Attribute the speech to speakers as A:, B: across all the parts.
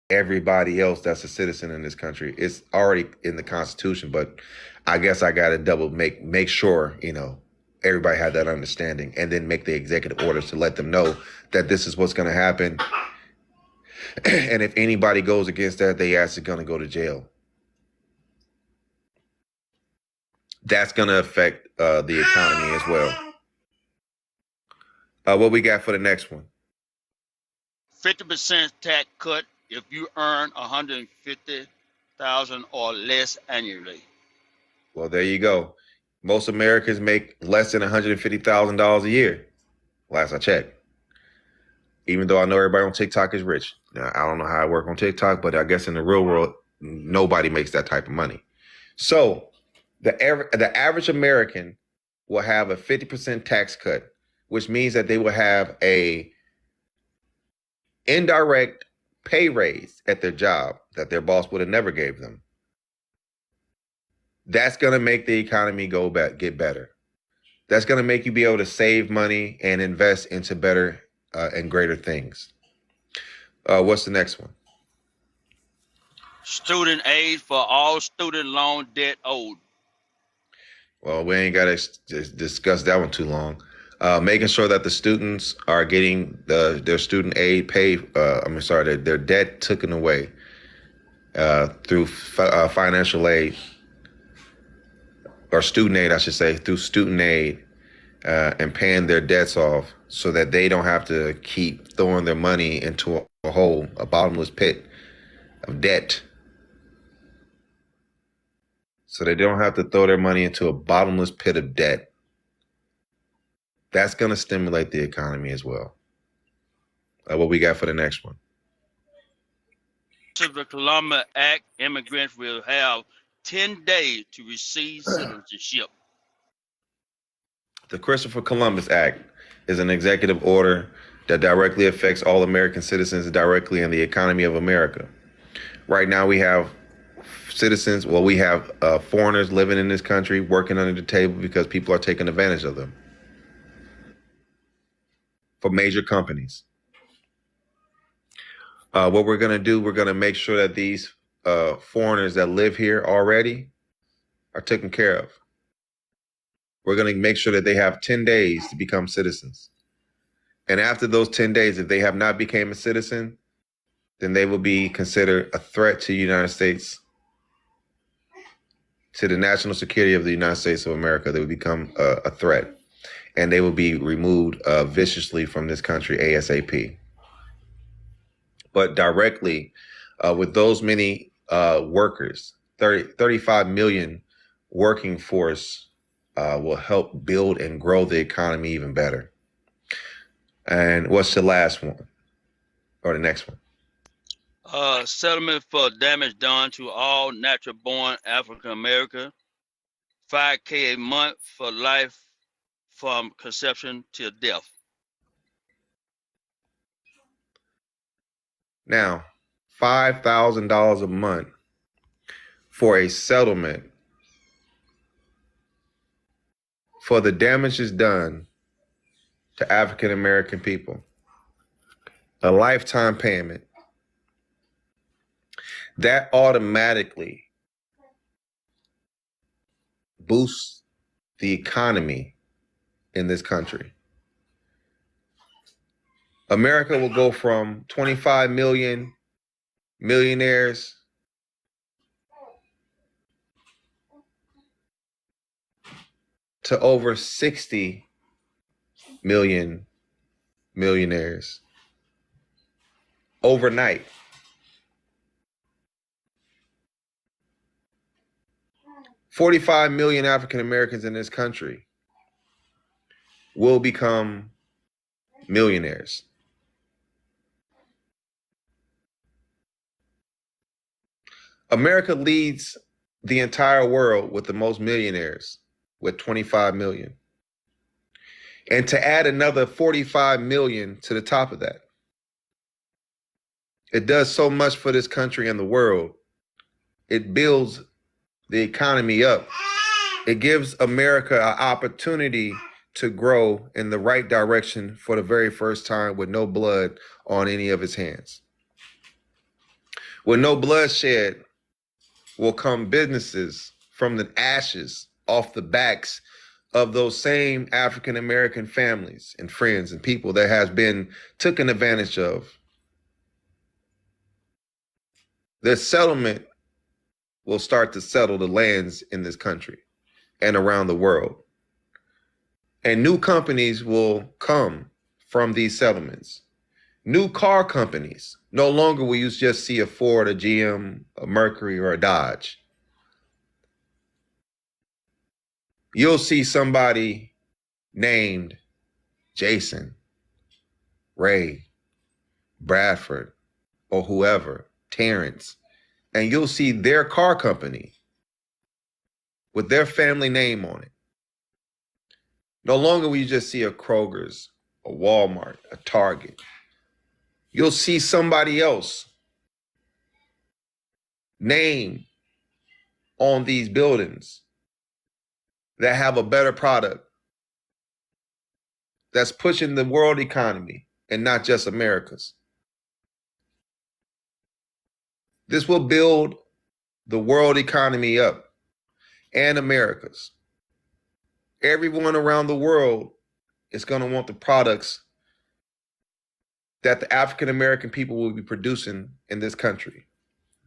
A: everybody else that's a citizen in this country. It's already in the Constitution, but I guess I got to double make sure, everybody had that understanding, and then make the executive orders to let them know that this is what's going to happen. And if anybody goes against that, they actually going to go to jail. That's going to affect the economy as well. What we got for the next one?
B: 50% tax cut if you earn 150,000 or less annually.
A: Well, there you go. Most Americans make less than $150,000 a year. Last I checked. Even though I know everybody on TikTok is rich. Now, I don't know how I work on TikTok, but I guess in the real world, nobody makes that type of money. So the average American will have a 50% tax cut, which means that they will have a indirect pay raise at their job that their boss would have never gave them. That's going to make the economy get better. That's going to make you be able to save money and invest into better and greater things. What's the next one?
B: Student aid for all student loan debt owed.
A: Well, we ain't got to discuss that one too long. Making sure that the students are getting their student aid paid. Their debt taken away through financial aid, or student aid, I should say, through student aid, and paying their debts off, so that they don't have to keep throwing their money into a hole, a bottomless pit of debt. So they don't have to throw their money into a bottomless pit of debt. That's going to stimulate the economy as well. What we got for the next one?
B: The Columbus Act, immigrants will have 10 days to receive citizenship.
A: The Christopher Columbus Act is an executive order that directly affects all American citizens directly in the economy of America. Right now we have citizens, we have foreigners living in this country working under the table because people are taking advantage of them for major companies. What we're going to do, we're going to make sure that these foreigners that live here already are taken care of. We're going to make sure that they have 10 days to become citizens. And after those 10 days, if they have not become a citizen, then they will be considered a threat to the United States, to the national security of the United States of America. They will become a threat, and they will be removed viciously from this country ASAP. But directly with those many workers, 35 million working force will help build and grow the economy even better. And what's the last one, or the next one?
B: Settlement for damage done to all natural-born African American. $5,000 a month for life from conception till death.
A: Now, $5,000 a month for a settlement for the damages done to African American people. A lifetime payment. That automatically boosts the economy in this country. America will go from 25 million millionaires to over 60 million millionaires overnight. $45 million African Americans in this country will become millionaires. America leads the entire world with the most millionaires, with 25 million. And to add another 45 million to the top of that, it does so much for this country and the world. It builds the economy up. It gives America an opportunity to grow in the right direction for the very first time with no blood on any of its hands. With no bloodshed will come businesses from the ashes off the backs of those same African American families and friends and people that has been taken advantage of. The settlement will start to settle the lands in this country and around the world. And new companies will come from these settlements. New car companies. No longer will you just see a Ford, a GM, a Mercury, or a Dodge. You'll see somebody named Jason, Ray, Bradford, or whoever, Terrence, and you'll see their car company with their family name on it. No longer will you just see a Kroger's, a Walmart, a Target. You'll see somebody else name on these buildings that have a better product that's pushing the world economy and not just America's. This will build the world economy up and America's. Everyone around the world is going to want the products that the African American people will be producing in this country.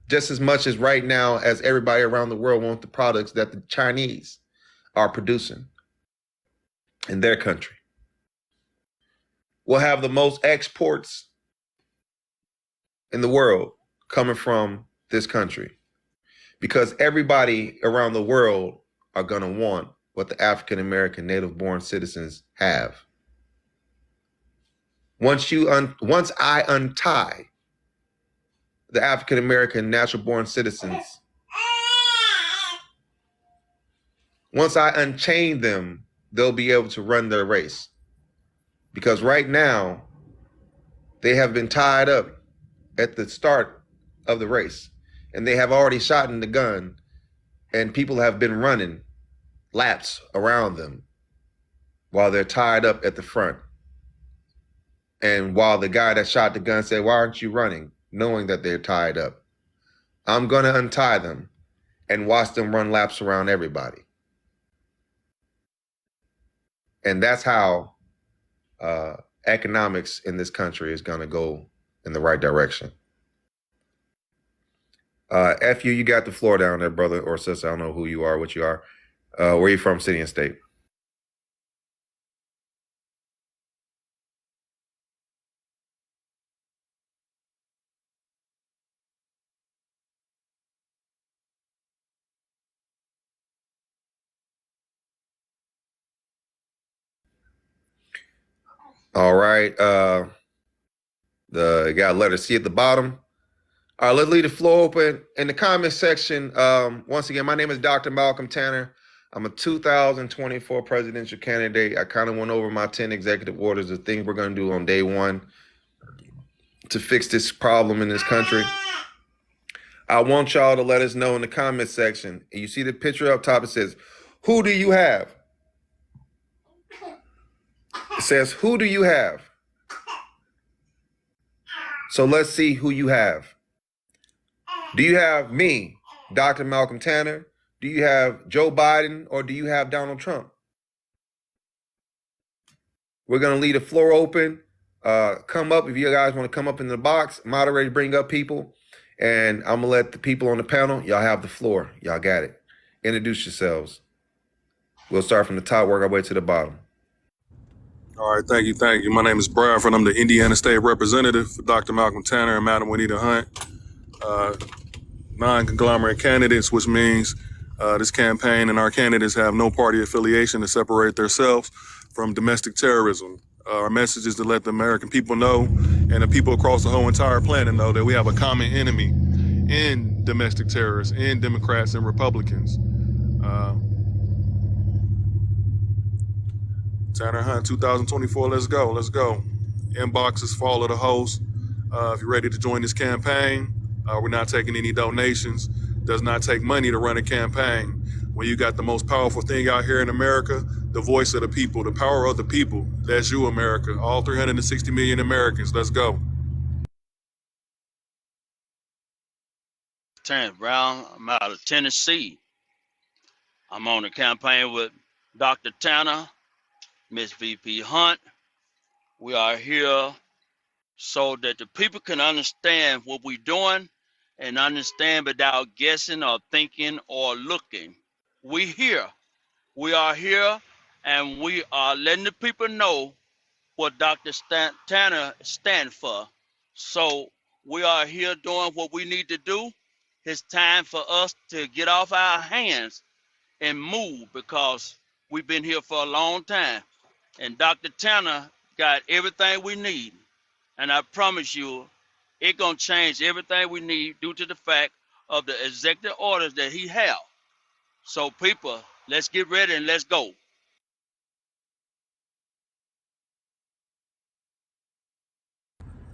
A: Just as much as right now as everybody around the world wants the products that the Chinese are producing in their country. We'll have the most exports in the world coming from this country because everybody around the world are going to want what the African American native born citizens have. Once I untie the African American natural born citizens, once I unchain them, they'll be able to run their race. Because right now, they have been tied up at the start of the race, and they have already shot in the gun, and people have been running laps around them while they're tied up at the front. And while the guy that shot the gun said, "Why aren't you running?" knowing that they're tied up. I'm going to untie them and watch them run laps around everybody. And that's how economics in this country is going to go in the right direction. FU, you got the floor down there, brother or sister. I don't know who you are, what you are. Where are you from, city and state? All right. You got letter C at the bottom. All right, let's leave the floor open. In the comment section, once again, my name is Dr. Malcolm Tanner. I'm a 2024 presidential candidate. I kind of went over my 10 executive orders of things we're going to do on day one to fix this problem in this country. I want y'all to let us know in the comment section. You see the picture up top, it says, "Who do you have?" It says, "Who do you have?" So let's see who you have. Do you have me, Dr. Malcolm Tanner? Do you have Joe Biden, or do you have Donald Trump? We're going to leave the floor open. Come up if you guys want to come up in the box. Moderators bring up people, and I'm going to let the people on the panel, y'all have the floor. Y'all got it. Introduce yourselves. We'll start from the top, work our way to the bottom.
C: All right, thank you. My name is Bradford. I'm the Indiana State Representative for Dr. Malcolm Tanner and Madam Juanita Hunt. Non-conglomerate candidates, which means this campaign and our candidates have no party affiliation to separate themselves from domestic terrorism. Our message is to let the American people know and the people across the whole entire planet know that we have a common enemy in domestic terrorists, in Democrats and Republicans. Tanner Hunt 2024, let's go. Inboxes follow the host. If you're ready to join this campaign, we're not taking any donations. Does not take money to run a campaign. When you got the most powerful thing out here in America, the voice of the people, the power of the people, that's you, America. All 360 million Americans, let's go.
B: Terrence Brown. I'm out of Tennessee. I'm on the campaign with Dr. Tanner, Miss VP Hunt. We are here so that the people can understand what we're doing and understand without guessing or thinking or looking. We here. We are here and we are letting the people know what Dr. Tanner stands for. So we are here doing what we need to do. It's time for us to get off our hands and move because we've been here for a long time. And Dr. Tanner got everything we need. And I promise you, it's going to change everything we need due to the fact of the executive orders that he have. So people, let's get ready and let's go.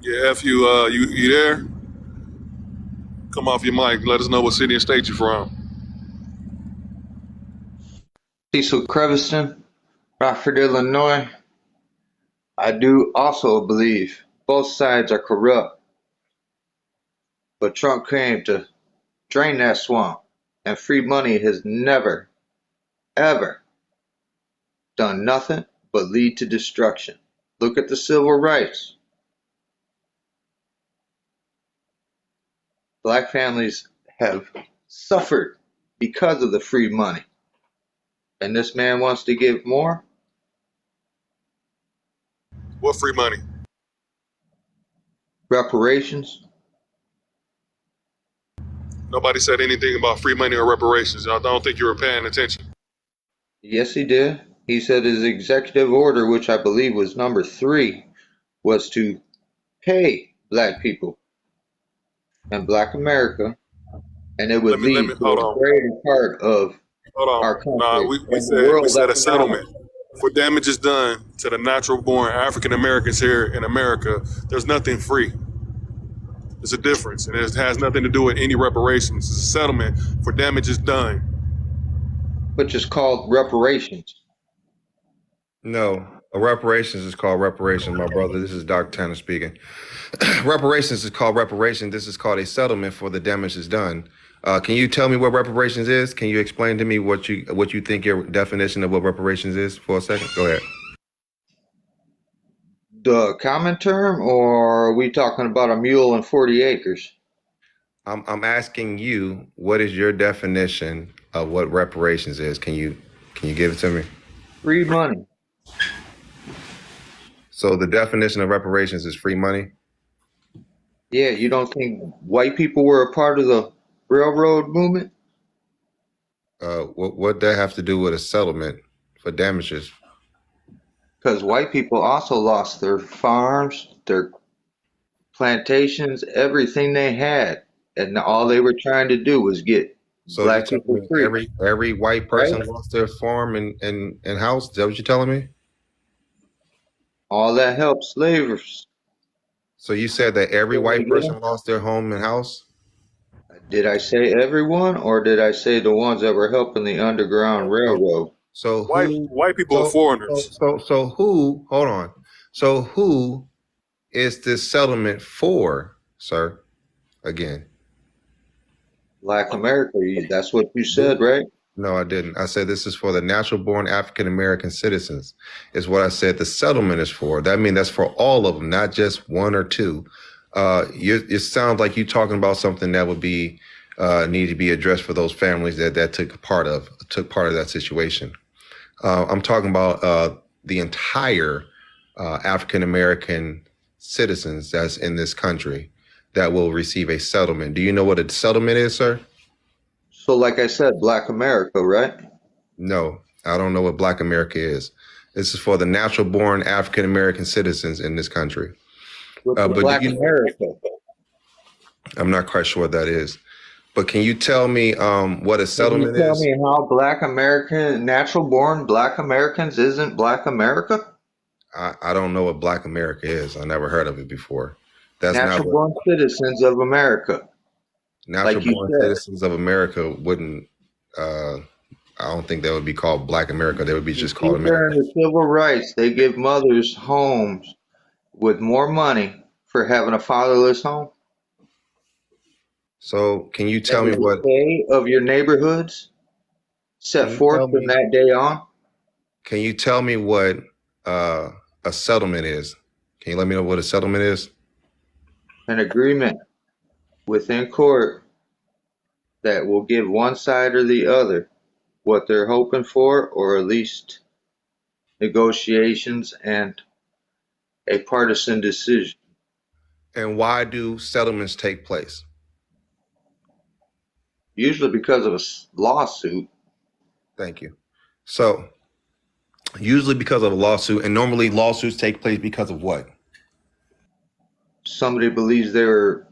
C: Yeah, F you, you there? Come off your mic. Let us know what city and state you're from.
D: Cecil Creviston, Rockford, Illinois. I do also believe both sides are corrupt, but Trump came to drain that swamp, and free money has never, ever done nothing but lead to destruction. Look at the civil rights. Black families have suffered because of the free money, and this man wants to give more.
C: What free money?
D: Reparations.
C: Nobody said anything about free money or reparations. I don't think you were paying attention.
D: Yes, he did. He said his executive order, which I believe was number 3, was to pay black people and black America, and it would
C: Let
D: lead
C: me
D: to
C: hold
D: a
C: on.
D: greater part of
C: Hold
D: our
C: on. Nah,
D: country
C: we
D: and the
C: said
D: world
C: a
D: economic.
C: settlement for damages done to the natural born African Americans here in America. There's nothing free. There's a difference, and it has nothing to do with any reparations. It's a settlement for damages done.
D: which is called reparations.
A: No, reparations is called reparations, my brother. This is Dr. Tanner speaking. Reparations is called reparation. This is called a settlement for the damages done. Can you tell me what reparations is? Can you explain to me what you think your definition of what reparations is for a second? Go ahead.
D: The common term, or are we talking about a mule and 40 acres?
A: I'm asking you, what is your definition of what reparations is? Can you give it to me?
D: Free money.
A: So the definition of reparations is free money.
D: Yeah, you don't think white people were a part of the railroad movement?
A: What that have to do with a settlement for damages?
D: Because white people also lost their farms, their plantations, everything they had, and all they were trying to do was get
A: So you
D: black
A: telling
D: people
A: me
D: free,
A: every white
D: right?
A: person lost their farm and house? Is that what you're telling me?
D: All that helped slavers.
A: So you said that every white person lost their home and house?
D: Did I say everyone, or did I say the ones that were helping the Underground
A: So
D: Railroad?
A: so who
C: White people are
A: so
C: foreigners.
A: so who, hold on. So who is this settlement for, sir? Again.
D: Black America, that's what you said, right?
A: No, I didn't. I said this is for the natural born African American citizens, is what I said the settlement is for. That means that's for all of them, not just one or two. It sounds like you're talking about something that would be need to be addressed for those families that took part of that situation. I'm talking about the entire African American citizens that's in this country that will receive a settlement. Do you know what a settlement is, sir?
D: So, like I said, Black America, right?
A: No, I don't know what Black America is. This is for the natural born African American citizens in this country.
D: What's
A: But
D: Black America?
A: I'm not quite sure what that is. But can you tell me what a
D: Can you
A: settlement
D: tell
A: is?
D: me how Black American, natural born Black Americans isn't Black America?
A: I don't know what Black America is. I never heard of it before. That's not
D: Natural
A: what
D: born citizens of America,
A: natural
D: like you
A: born
D: said.
A: citizens of America wouldn't. I don't think that would be called Black America. They would be
D: You
A: just
D: see,
A: called
D: during
A: America.
D: the civil rights, they give mothers homes with more money for having a fatherless home.
A: So can you tell
D: and
A: me
D: the
A: what?
D: decay of your neighborhoods
A: Can
D: set
A: you
D: forth
A: tell
D: from
A: me?
D: that day on?
A: Can you tell me what uh, a settlement is? Can you let me know what a settlement is?
D: An agreement within court that will give one side or the other what they're hoping for, or at least negotiations and a partisan decision.
A: And why do settlements take place?
D: Usually because of a lawsuit.
A: Thank you. So usually because of a lawsuit, and normally lawsuits take place because of what?
D: Somebody believes they were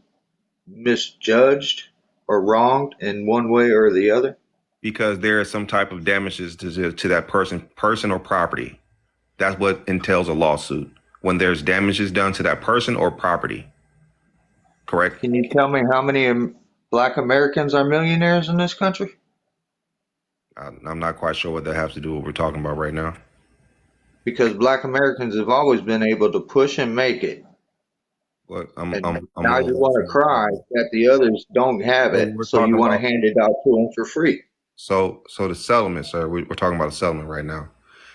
D: misjudged or wronged in one way or the other.
A: Because there is some type of damages to that person or property. That's what entails a lawsuit. When there's damages done to that person or property. Correct?
D: Can you tell me how many Black Americans are millionaires in this country?
A: I'm not quite sure what that has to do with what we're talking about right now.
D: Because Black Americans have always been able to push and make it.
A: But
D: And
A: I'm a
D: now
A: little
D: you want to
A: confused.
D: cry that the others don't have
A: So
D: it,
A: we're
D: so you
A: talking
D: want to
A: about
D: hand it out to them for free.
A: so the settlement, sir. We're talking about a settlement right now.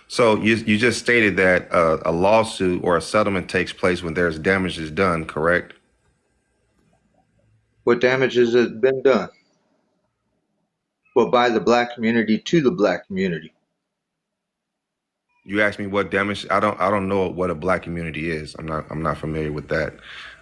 A: So you just stated that a lawsuit or a settlement takes place when there's damages done, correct?
D: What damages has been done? Well, by the Black community to the Black community.
A: You asked me what damage. I don't know what a Black community is. I'm not familiar with that.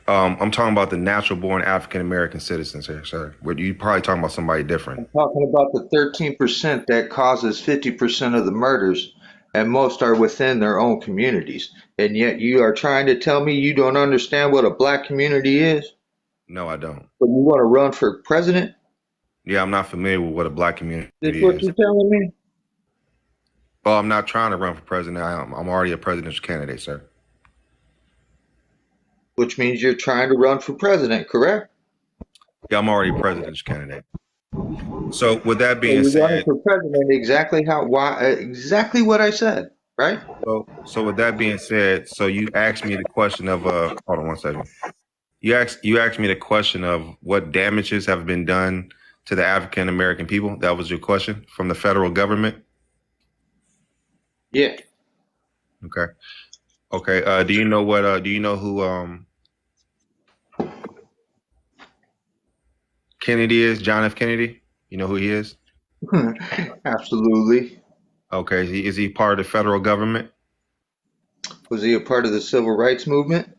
A: I'm talking about the natural born African American citizens here, sir. You probably talking about somebody different.
D: I'm talking about the 13% that causes 50% of the murders, and most are within their own communities. And yet you are trying to tell me you don't understand what a Black community is?
A: No, I don't.
D: But you want to run for president?
A: Yeah, I'm not familiar with what a Black community
D: That's what
A: is.
D: you're telling me?
A: Well, I'm not trying to run for president. I'm already a presidential candidate, sir.
D: Which means you're trying to run for president, correct?
A: Yeah, I'm already a presidential candidate. So with that
D: So
A: being
D: you're running
A: said,
D: for president exactly what I said, right?
A: so with that being said, so you asked me the question of hold on one second. You asked me the question of what damages have been done to the African American people. That was your question from the federal government.
D: Yeah.
A: Okay. Okay. Do you know what? Do you know who Kennedy is? John F. Kennedy. You know who he is?
D: Absolutely.
A: Okay. Is he part of the federal government?
D: Was he a part of the civil rights movement?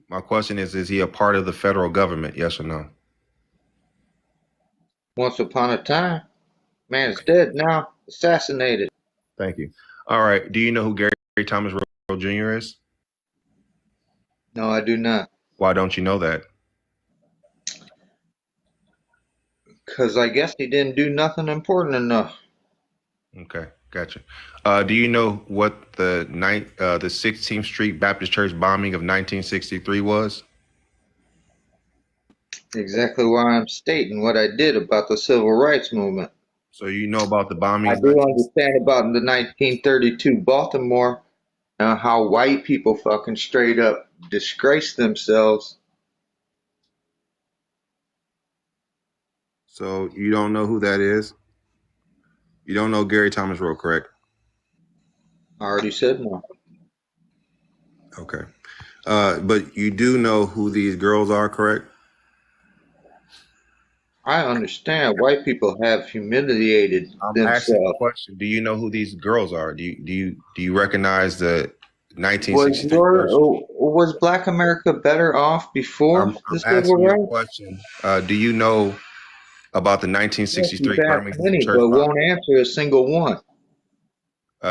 A: My question is he a part of the federal government? Yes or no?
D: Once upon a time. Man's dead now. Assassinated.
A: Thank you. All right. Do you know who Gary Thomas Rowe Jr. is?
D: No, I do not.
A: Why don't you know that?
D: Because I guess he didn't do nothing important enough.
A: Okay, gotcha. Do you know what the 16th Street Baptist Church bombing of 1963 was?
D: Exactly why I'm stating what I did about the civil rights movement.
A: So you know about the bombing
D: I
A: of
D: do
A: 19.
D: understand about the 1932 Baltimore and how white people fucking straight up disgraced themselves.
A: So you don't know who that is? You don't know Gary Thomas Rowe, correct?
D: I already said no.
A: Okay. But you do know who these girls are, correct?
D: I understand white people have humiliated
A: I'm asking a
D: themselves.
A: question. Do you know who these girls are? Do you recognize the
D: Was
A: 1963
D: your
A: version?
D: was Black America better off before
A: I'm
D: the civil
A: asking you a
D: rights?
A: question. Do you know about the
D: Yes, you've
A: 1963
D: asked
A: Birmingham
D: many,
A: church
D: but
A: bombing?
D: won't answer a single one.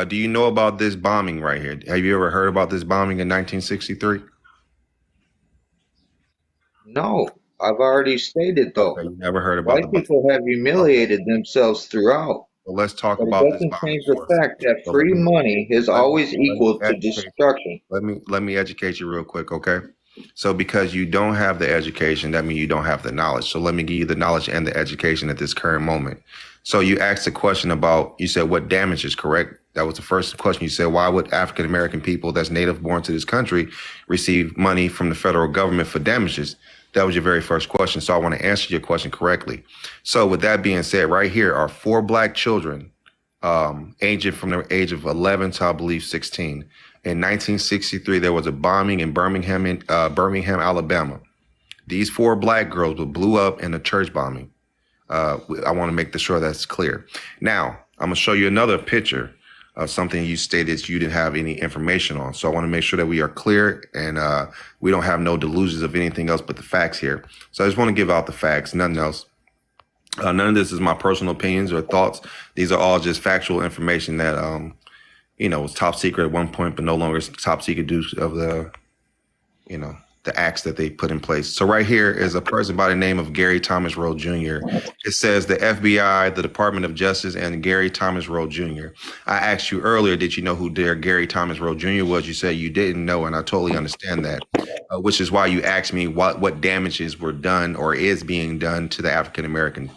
A: Do you know about this bombing right here? Have you ever heard about this bombing in 1963?
D: No, I've already stated
A: Okay,
D: though.
A: you never heard about the
D: White
A: bombing.
D: people have
A: Okay,
D: humiliated themselves throughout,
A: so let's talk
D: but it
A: about this
D: doesn't
A: bombing
D: change the
A: for a second.
D: fact that
A: So
D: free money is always
A: let me
D: equal to
A: educate
D: destruction.
A: let me educate you real quick, okay? So because you don't have the education, that means you don't have the knowledge. So let me give you the knowledge and the education at this current moment. So you asked a question about, you said what damage is correct? That was the first question. You said, why would African American people that's native born to this country receive money from the federal government for damages? That was your very first question. So I want to answer your question correctly. So with that being said, right here are 4 black children, aging from the age of 11 to I believe 16. In 1963, there was a bombing in Birmingham, Alabama. These 4 black girls were blew up in a church bombing. I want to make sure that's clear. Now, I'm going to show you another picture of something you stated you didn't have any information on. So I want to make sure that we are clear and we don't have no delusions of anything else but the facts here. So I just want to give out the facts, nothing else. None of this is my personal opinions or thoughts. These are all just factual information that, was top secret at one point, but no longer is top secret due of the, the acts that they put in place. So right here is a person by the name of Gary Thomas Rowe Jr. It says the FBI, the Department of Justice, and Gary Thomas Rowe Jr. I asked you earlier, did you know who Gary Thomas Rowe Jr. was? You said you didn't know, and I totally understand that, which is why you asked me what damages were done or is being done to the African-American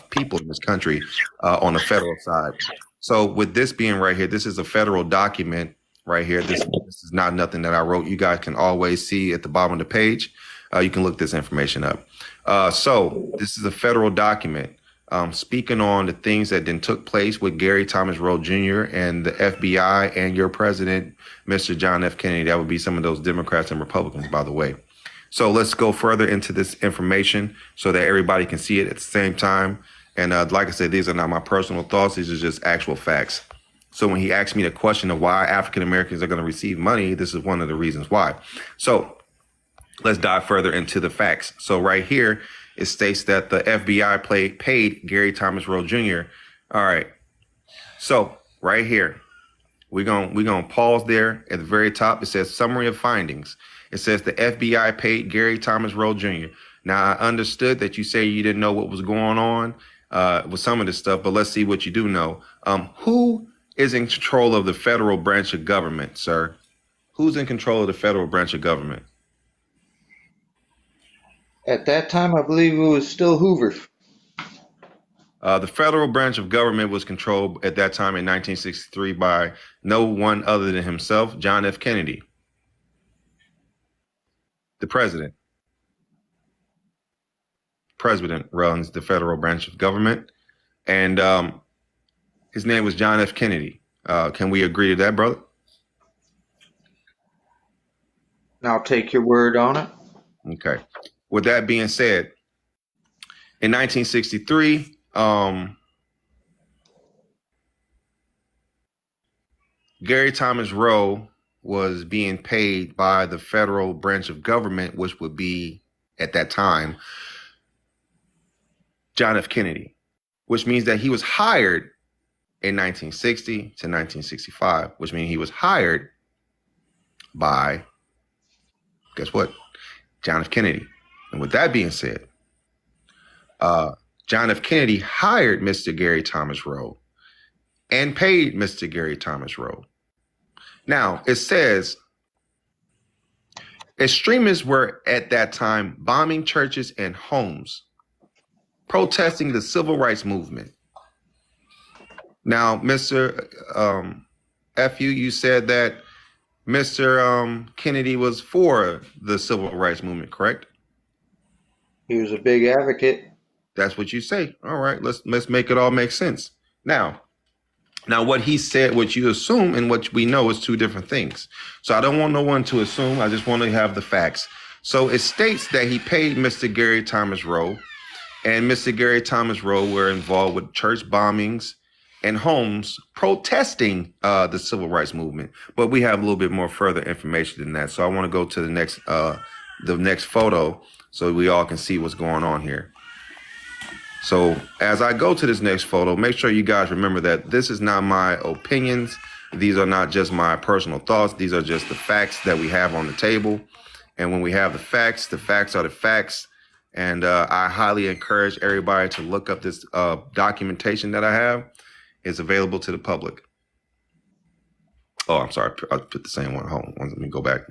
A: people in this country on the federal side. So with this being right here, this is a federal document right here. This is not nothing that I wrote. You guys can always see at the bottom of the page. You can look this information up. So this is a federal document speaking on the things that then took place with Gary Thomas Rowe Jr. and the FBI and your president, Mr. John F. Kennedy. That would be some of those Democrats and Republicans, by the way. So let's go further into this information so that everybody can see it at the same time. And like I said, these are not my personal thoughts. These are just actual facts. So when he asked me the question of why African Americans are going to receive money, this is one of the reasons why. So let's dive further into the facts. So right here, it states that the FBI paid Gary Thomas Rowe Jr. All right. So right here, we're gonna pause there at the very top. It says summary of findings. It says the FBI paid Gary Thomas Rowe Jr. Now, I understood that you say you didn't know what was going on with some of this stuff, but let's see what you do know. Who is in control of the federal branch of government, sir? Who's in control of the federal branch of government?
D: At that time, I believe it was still Hoover.
A: The federal branch of government was controlled at that time in 1963 by no one other than himself, John F. Kennedy, the president. President runs the federal branch of government, and his name was John F. Kennedy. Can we agree to that, brother?
D: I'll take your word on it.
A: Okay. With that being said, in 1963, Gary Thomas Rowe was being paid by the federal branch of government, which would be, at that time, John F. Kennedy, which means that he was hired in 1960 to 1965, which means he was hired by, guess what? John F. Kennedy. And with that being said, John F. Kennedy hired Mr. Gary Thomas Rowe and paid Mr. Gary Thomas Rowe. Now, it says extremists were at that time bombing churches and homes, protesting the civil rights movement. Now, Mr. FU, you said that Mr. Kennedy was for the civil rights movement, correct?
D: He was a big advocate.
A: That's what you say. All right, let's make it all make sense. Now what he said, what you assume and what we know is two different things. So I don't want no one to assume. I just want to have the facts. So it states that he paid Mr. Gary Thomas Rowe, and Mr. Gary Thomas Rowe were involved with church bombings and homes protesting the civil rights movement. But we have a little bit more further information than that. So I want to go to the next photo so we all can see what's going on here. So as I go to this next photo, make sure you guys remember that this is not my opinions. These are not just my personal thoughts. These are just the facts that we have on the table. And when we have the facts are the facts. And I highly encourage everybody to look up this documentation that I have. It's available to the public. Oh, I'm sorry. I put the same one. Hold on. Let me go back.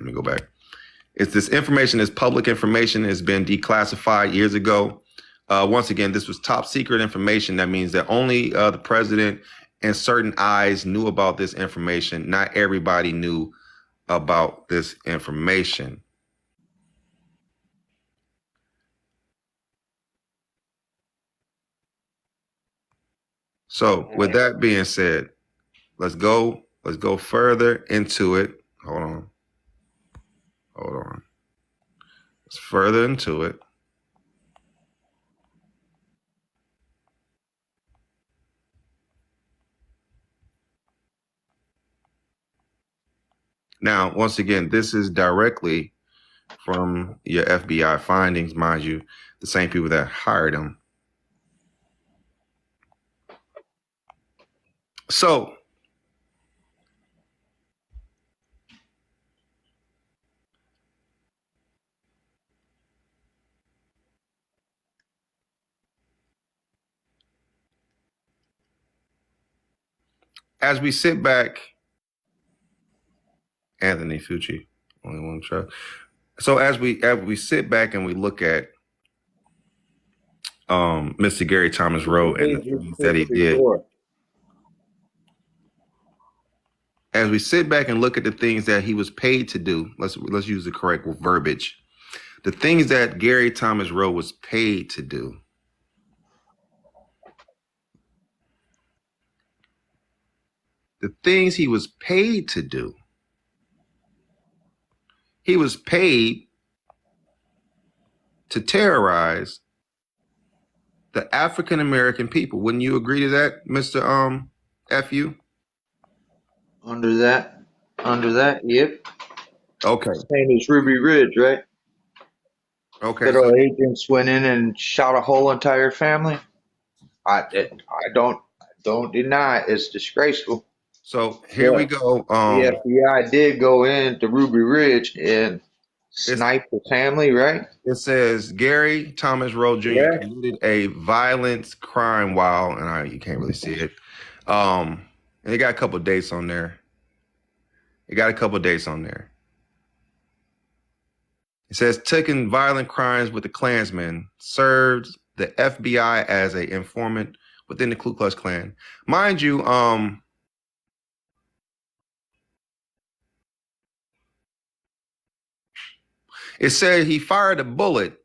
A: It's this information is public information. It's been declassified years ago. Once again, this was top secret information. That means that only the president and certain eyes knew about this information. Not everybody knew about this information. So with that being said, let's go further into it. Hold on. Let's further into it. Now, once again, this is directly from your FBI findings, mind you, the same people that hired him. So, as we sit back, Anthony Fucci, only one trust. So as we sit back and we look at Mr. Gary Thomas Rowe and the things that he did, as we sit back and look at the things that he was paid to do, let's use the correct verbiage. The things that Gary Thomas Rowe was paid to do. The things he was paid to do. He was paid to terrorize the African American people. Wouldn't you agree to that, Mr. FU?
D: Under that, yep.
A: Okay.
D: His name is Ruby Ridge, right?
A: Okay.
D: Federal agents went in and shot a whole entire family. I don't deny it's disgraceful.
A: So here we go.
D: The FBI did go into Ruby Ridge and snipe the family, right?
A: It says Gary Thomas Rowe Jr. committed a violent crime while, and you can't really see it. And they got a couple of dates on there. It says taking violent crimes with the Klansmen, served the FBI as an informant within the Ku Klux Klan. Mind you, it said he fired a bullet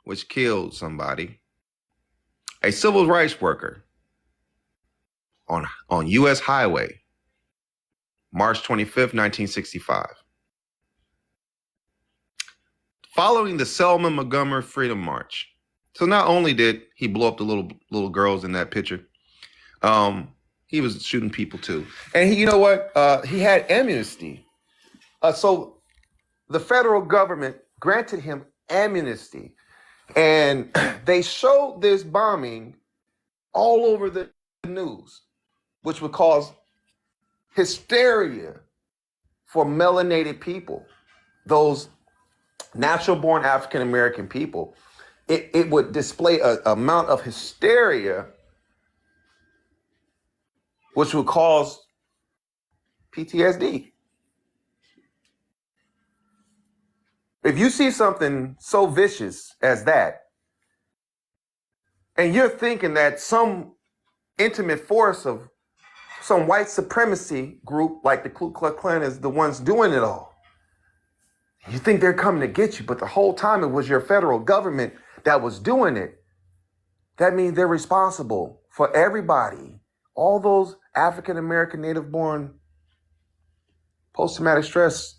A: which killed somebody, a civil rights worker, on U.S. Highway, March 25th, 1965. Following the Selma Montgomery Freedom March. So not only did he blow up the little girls in that picture, he was shooting people too. And you know what? He had amnesty. So the federal government granted him amnesty. And they showed this bombing all over the news, which would cause hysteria for melanated people, those natural-born African-American people. It would display an amount of hysteria, which would cause PTSD. If you see something so vicious as that, and you're thinking that some intimate force of some white supremacy group like the Ku Klux Klan is the ones doing it all, you think they're coming to get you, but the whole time it was your federal government that was doing it. That means they're responsible for everybody, all those African-American native-born post-traumatic stress,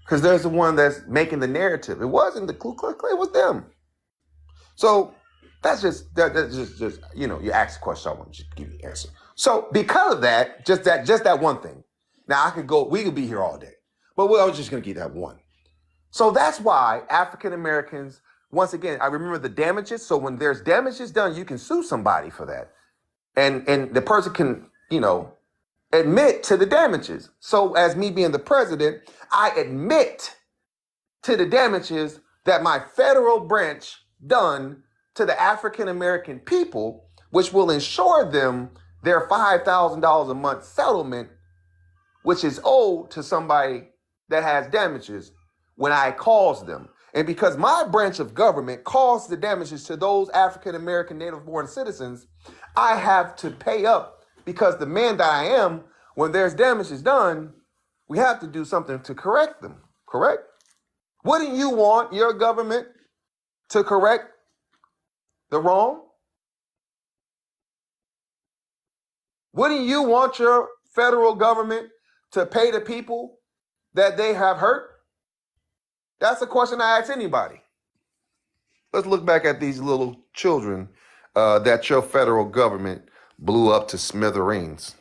A: because there's the one that's making the narrative. It wasn't the Ku Klux Klan, it was them. So that's just you ask the question, I want to just give you the answer. So because of that, just that one thing. Now we could be here all day, but I was just going to give that one. So that's why African Americans, once again, I remember the damages. So when there's damages done, you can sue somebody for that, and the person can admit to the damages. So as me being the president, I admit to the damages that my federal branch done to the African American people, which will ensure them their $5,000 a month settlement, which is owed to somebody that has damages when I cause them. And because my branch of government caused the damages to those African American native-born citizens, I have to pay up, because the man that I am, when there's damages done, we have to do something to correct them, correct? Wouldn't you want your government to correct the wrong? Wouldn't you want your federal government to pay the people that they have hurt? That's a question I ask anybody. Let's look back at these little children that your federal government blew up to smithereens.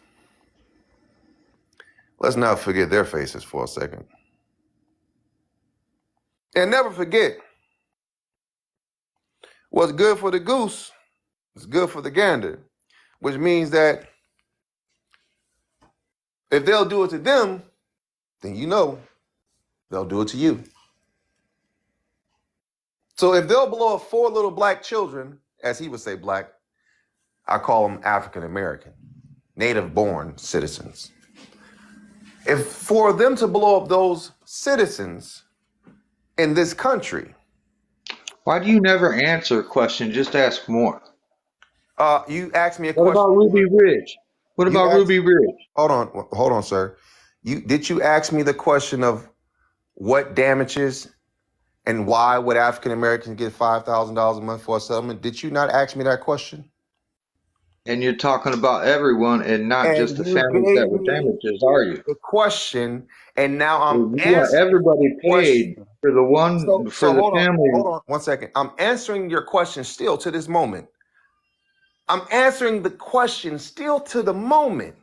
A: Let's not forget their faces for a second. And never forget, what's good for the goose is good for the gander, which means that if they'll do it to them, then you know they'll do it to you. So if they'll blow up 4 little black children, as he would say black, I call them African American, native born citizens. If for them to blow up those citizens in this country,
D: Why do you never answer a question? Just ask more.
A: you asked me a
D: What
A: question.
D: about Ruby Ridge? What
A: You
D: about
A: asked-
D: Ruby Ridge?
A: Hold on, sir. Did you ask me the question of what damages and why would African Americans get $5,000 a month for a settlement? Did you not ask me that question?
D: And you're talking about everyone and not
A: And
D: just the
A: you
D: families that
A: gave
D: were
A: me
D: damaged, are you?
A: the question, and now I'm
D: You want
A: answering
D: everybody
A: the
D: paid
A: question.
D: for the one
A: So
D: the
A: hold
D: family.
A: on 1 second. I'm answering your question still to this moment. I'm answering the question still to the moment.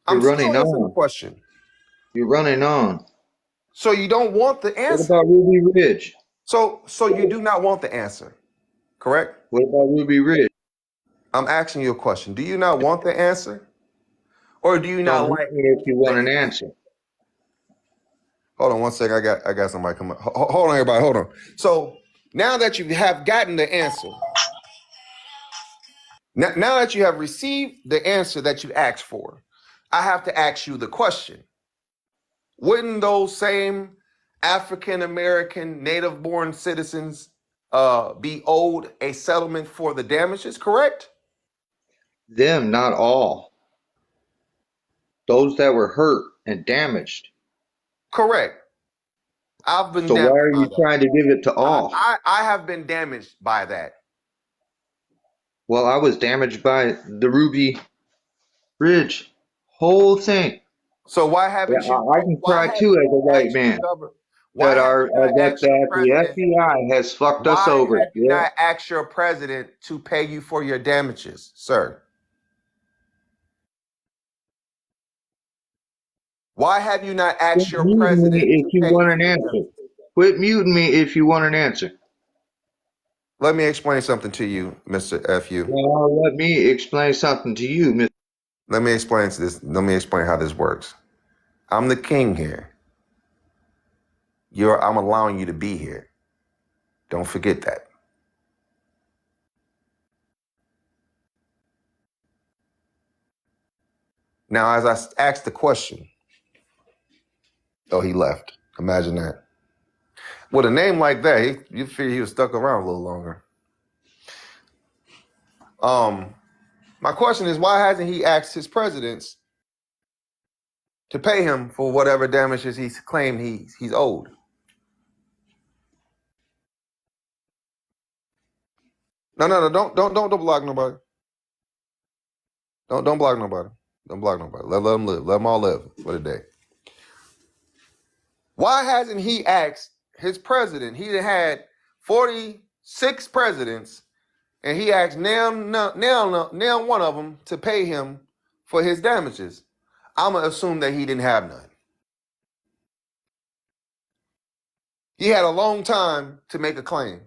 A: I'm
D: You're running
A: still answering the
D: on.
A: question.
D: You're running on.
A: So you don't want the
D: What
A: answer.
D: about Ruby Ridge?
A: So you do not want the answer, correct?
D: What about Ruby Ridge?
A: I'm asking you a question. Do you not want the answer? Or do you
D: Don't
A: not
D: hit
A: like
D: me if you want an
A: the
D: answer.
A: Hold on 1 second. I got somebody coming. Hold on, everybody. Hold on. So now that you have gotten the answer, now that you have received the answer that you asked for, I have to ask you the question. Wouldn't those same African American native born citizens be owed a settlement for the damages, correct?
D: Them, not all. Those that were hurt and damaged.
A: Correct. I've been
D: So why
A: damaged
D: are
A: by
D: you
A: that.
D: trying to give it to all?
A: I have been damaged by that.
D: Well, I was damaged by the Ruby Ridge whole thing.
A: So why
D: Yeah,
A: haven't you
D: I can
A: why
D: cry
A: haven't
D: too as a
A: you
D: white
A: asked your
D: man
A: government? Why
D: that
A: have
D: our
A: you not asked your
D: that the
A: president?
D: FBI has fucked us
A: Why
D: over.
A: have you
D: Yeah.
A: not asked your president to pay you for your damages, sir? Why have you not
D: Quit
A: asked your
D: muting me
A: president
D: if
A: to
D: you
A: pay you
D: want an
A: for your
D: answer.
A: damages?
D: Quit muting me if you want an answer.
A: Let me explain something to you, Mr. FU.
D: Now let me explain something to you, Mr.
A: Let me explain this. Let me explain how this works. I'm the king here. I'm allowing you to be here. Don't forget that. Now, as I asked the question, oh, he left. Imagine that. With a name like that, you figure he was stuck around a little longer. My question is, why hasn't he asked his presidents to pay him for whatever damages he's claimed he's owed? No, don't block nobody. Don't block nobody. Don't block nobody. Let them live. Let them all live for the day. Why hasn't he asked his president? He had 46 presidents, and he asked now one of them to pay him for his damages. I'm gonna assume that he didn't have none. He had a long time to make a claim.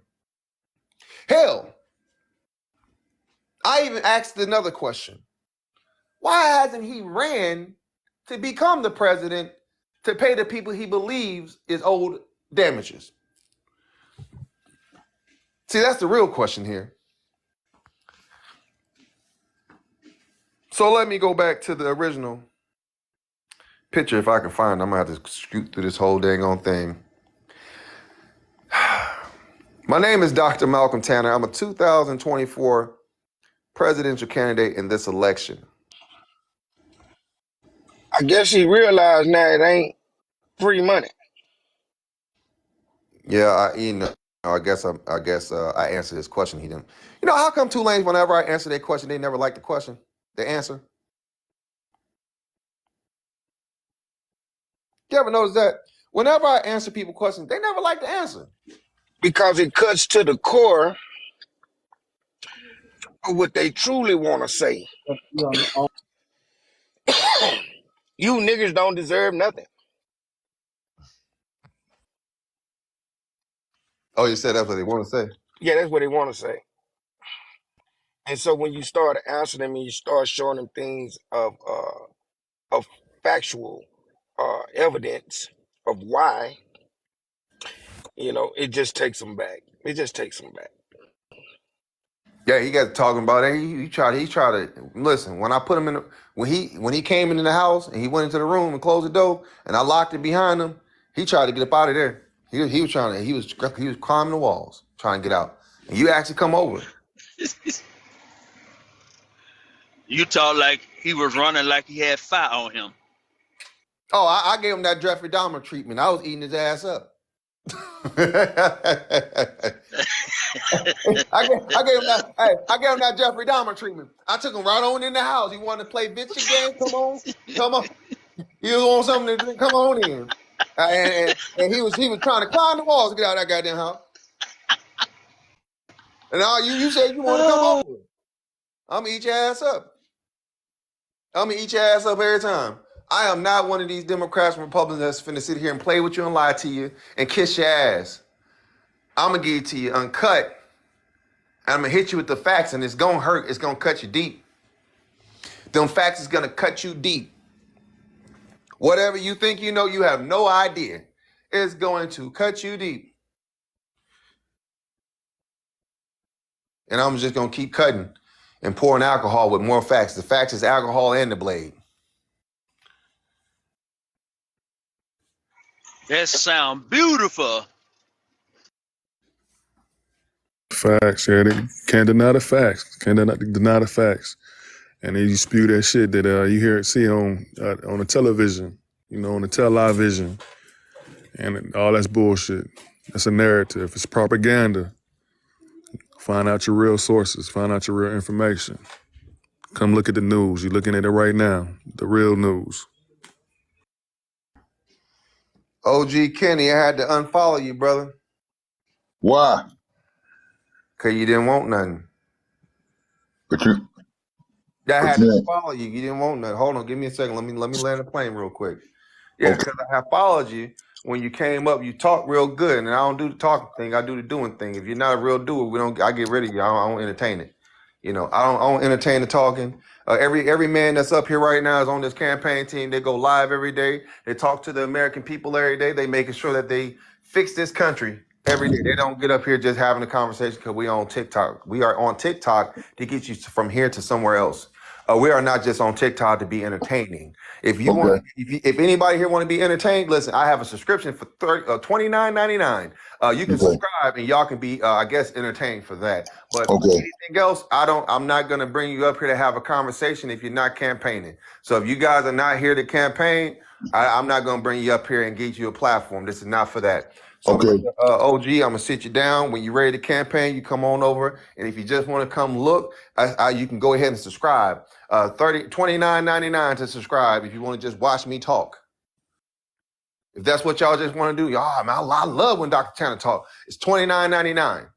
A: Hell, I even asked another question. Why hasn't he ran to become the president to pay the people he believes is owed damages? See, that's the real question here. So let me go back to the original picture if I can find it. I'm gonna have to scoot through this whole dang on thing. My name is Dr. Malcolm Tanner. I'm a 2024 presidential candidate in this election.
E: I guess he realized now it ain't free money.
A: Yeah, I guess I answered his question. He didn't. How come Tulane's whenever I answer their question, they never like the question? The answer. You ever notice that? Whenever I answer people questions, they never like to answer.
E: Because it cuts to the core of what they truly want to say. You niggas don't deserve nothing.
A: Oh, you said that's what they want to say.
E: Yeah, that's what they want to say. And so when you start answering them and you start showing them things of factual evidence of why, it just takes them back. It just takes them back.
A: Yeah, he got talking about it. He tried to listen. When I put him in when he came into the house and he went into the room and closed the door and I locked it behind him, he tried to get up out of there. He was trying to he was climbing the walls trying to get out. And you actually come over.
B: You talk like he was running like he had fire on him.
A: Oh, I gave him that Jeffrey Dahmer treatment. I was eating his ass up. I gave him that Jeffrey Dahmer treatment. I took him right on in the house. He wanted to play video game. Come on. He was on something to come on in. And he was trying to climb the walls to get out of that goddamn house. And all you said you want to come over. I'm gonna eat your ass up. I'm gonna eat your ass up every time. I am not one of these Democrats and Republicans that's finna sit here and play with you and lie to you and kiss your ass. I'm gonna give it to you uncut. And I'm gonna hit you with the facts, and it's gonna hurt. It's gonna cut you deep. Them facts is gonna cut you deep. Whatever you think you know, you have no idea. It's going to cut you deep. And I'm just gonna keep cutting and pouring alcohol with more facts. The facts is alcohol and the blade.
B: That sound beautiful.
C: Facts, yeah. They can't deny the facts. Can't deny the facts. And then you spew that shit that you see on the television, on the television. And all that's bullshit. That's a narrative. It's propaganda. Find out your real sources. Find out your real information. Come look at the news. You're looking at it right now. The real news.
A: OG Kenny, I had to unfollow you, brother.
F: Why?
A: Because you didn't want nothing.
F: But you.
A: I had
F: you
A: to
F: ain't-
A: follow you. You didn't want nothing. Hold on, give me a second. Let me land the plane real quick. Yeah, because I have followed you. When you came up, you talked real good, and I don't do the talking thing. I do the doing thing. If you're not a real doer, I get rid of you. I don't entertain it. I don't entertain the talking. Every man that's up here right now is on this campaign team. They go live every day. They talk to the American people every day. They making sure that they fix this country every day. They don't get up here just having a conversation because we on TikTok. We are on TikTok to get you from here to somewhere else. We are not just on TikTok to be entertaining. If you want, if anybody here want to be entertained, listen. I have a subscription for $29.99. You can subscribe and y'all can be, I guess, entertained for that. But anything else, I'm not gonna bring you up here to have a conversation if you're not campaigning. So if you guys are not here to campaign, I'm not gonna bring you up here and get you a platform. This is not for that. So, OG, I'm gonna sit you down. When you're ready to campaign, you come on over. And if you just want to come look, you can go ahead and subscribe. $29.99 to subscribe if you want to just watch me talk. If that's what y'all just want to do, y'all, man, I love when Dr. Tanner talk. It's $29.99.